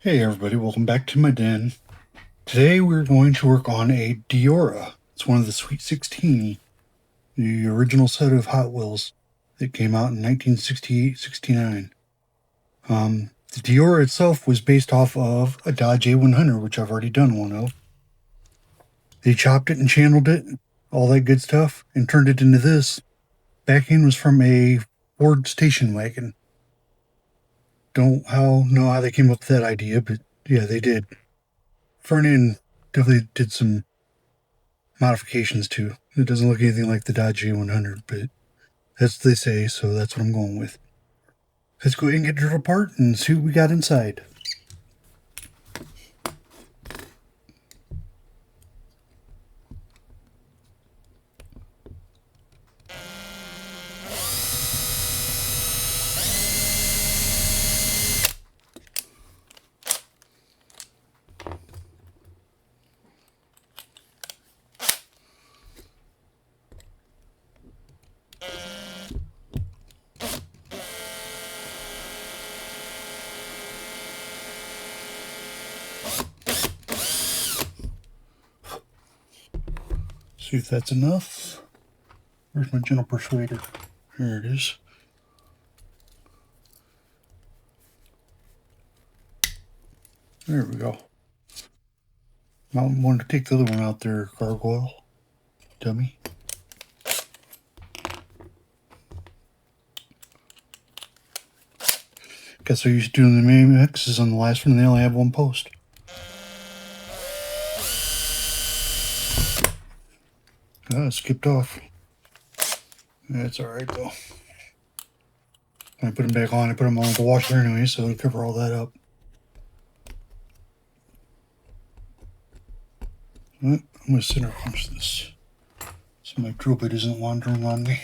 Hey everybody, welcome back to my den. Today we're going to work on a Deora. It's one of the Sweet 16, the original set of Hot Wheels that came out in 1968-69. The Deora itself was based off of a Dodge A100, which I've already done one of. They chopped it and channeled it, all that good stuff, and turned it into this. Back end was from a Ford station wagon. Don't know how they came up with that idea, but yeah, they did. Front end definitely did some modifications too. It doesn't look anything like the Dodge A100, but that's what they say, so that's what I'm going with. Let's go ahead and get it apart and see what we got inside. See if that's enough. Where's my gentle persuader? Here it is. There we go. Might want to take the other one out there, gargoyle. Dummy. Guess they're used to doing the main X's on the last one and they only have one post. Oh, it skipped off. That's alright though. When I put them back on, I put them on the washer anyway, so it'll cover all that up. I'm going to center punch this so my drill bit isn't wandering on me.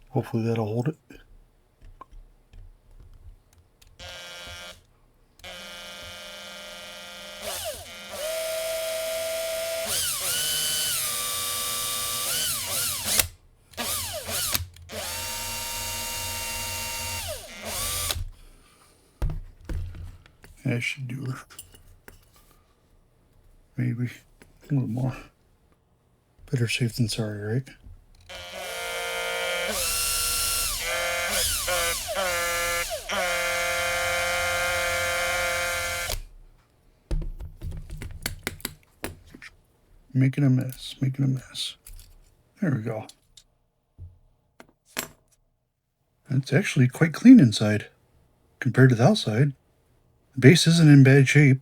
Hopefully that'll hold it. That should do her. Maybe a little more. Better safe than sorry, right? Making a mess, making a mess. There we go. It's actually quite clean inside compared to the outside. The base isn't in bad shape.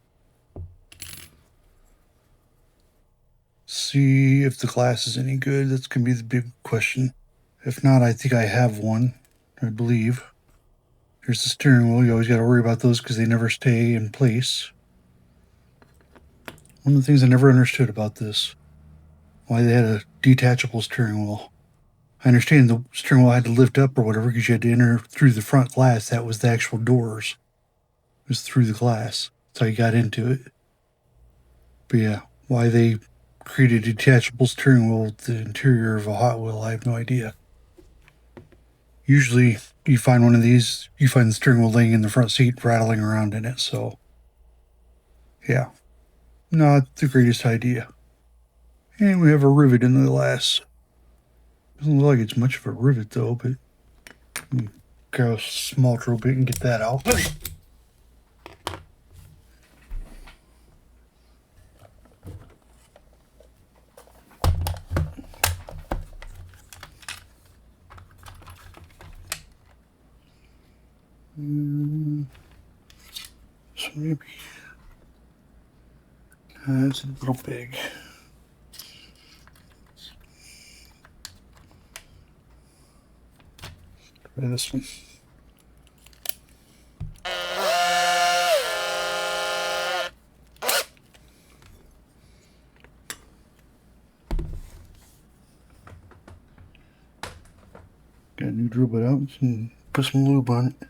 See if the glass is any good. That's going to be the big question. If not, I think I have one, I believe. Here's the steering wheel. You always got to worry about those because they never stay in place. One of the things I never understood about this, why they had a detachable steering wheel. I understand the steering wheel had to lift up or whatever because you had to enter through the front glass. That was the actual doors. It was through the glass. That's how you got into it. But yeah, why they created a detachable steering wheel with the interior of a Hot Wheel, I have no idea. Usually you find one of these, you find the steering wheel laying in the front seat rattling around in it. So yeah, not the greatest idea. And we have a rivet in the glass. Doesn't look like it's much of a rivet though, but go a small drill bit and get that out. So maybe that's a little big. Try this one. Got a new drill bit out and put some lube on it.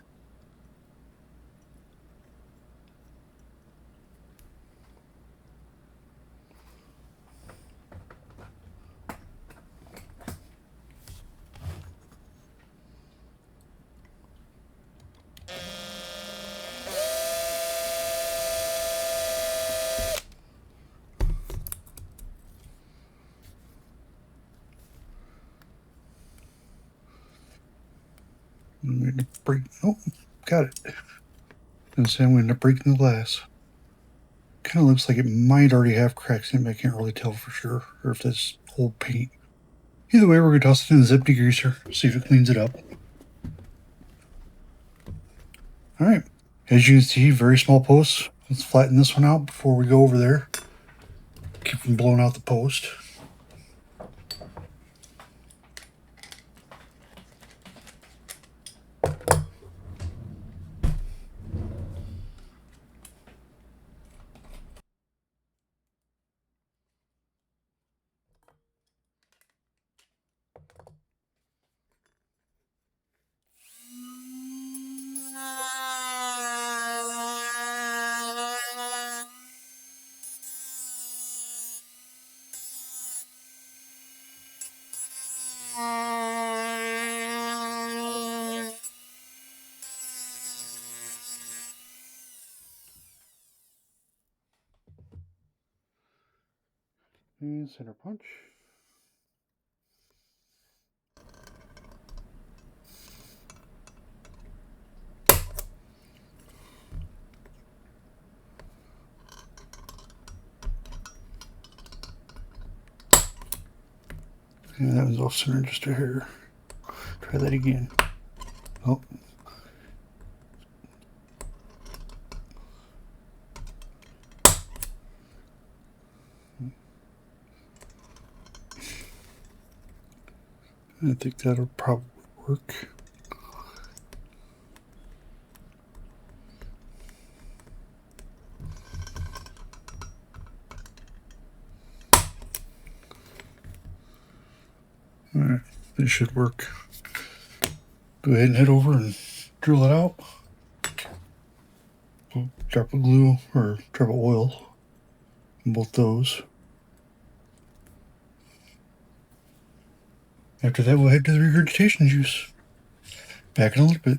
I'm going to break. Oh, got it. And so I'm going to break the glass. Kind of looks like it might already have cracks in it, but I can't really tell for sure, or if that's old paint. Either way, we're going to toss it in the zip degreaser, see if it cleans it up. All right. As you can see, very small posts. Let's flatten this one out before we go over there. Keep from blowing out the post. And center punch. And that was off center just a hair. Try that again. Oh. I think that'll probably work. All right, this should work. Go ahead and head over and drill it out. Drop of glue or drop of oil in both those. After that, we'll head to the regurgitation juice. Back in a little bit.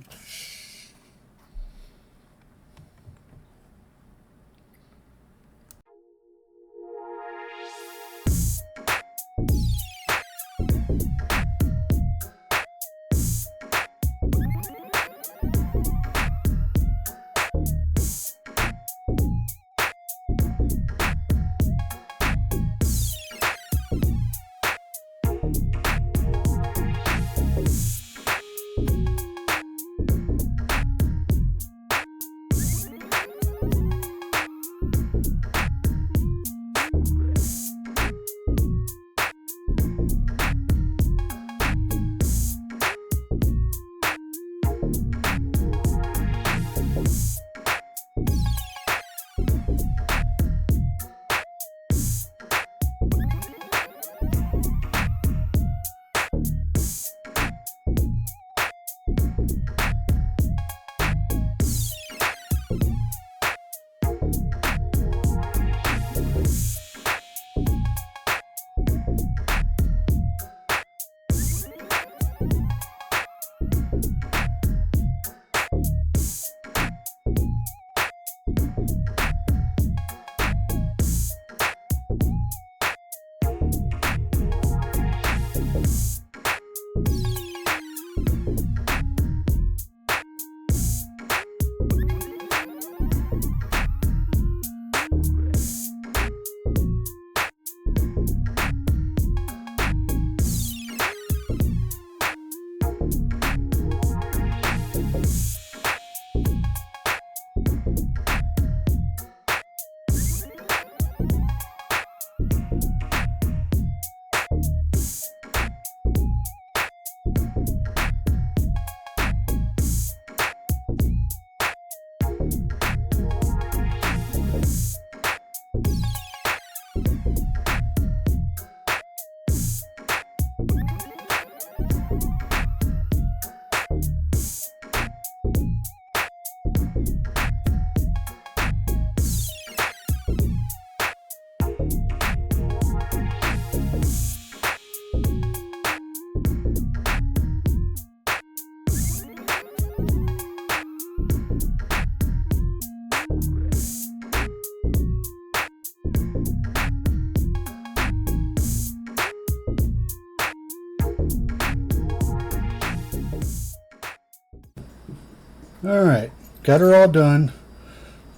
Alright, got her all done.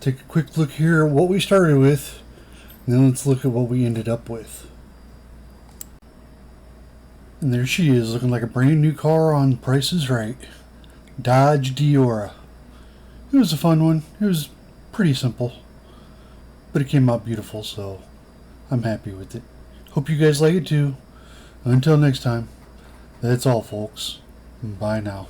Take a quick look here at what we started with, and then let's look at what we ended up with. And there she is, looking like a brand new car on Price is Right. Dodge Deora. It was a fun one. It was pretty simple, but it came out beautiful, so I'm happy with it. Hope you guys like it too. Until next time, that's all, folks. Bye now.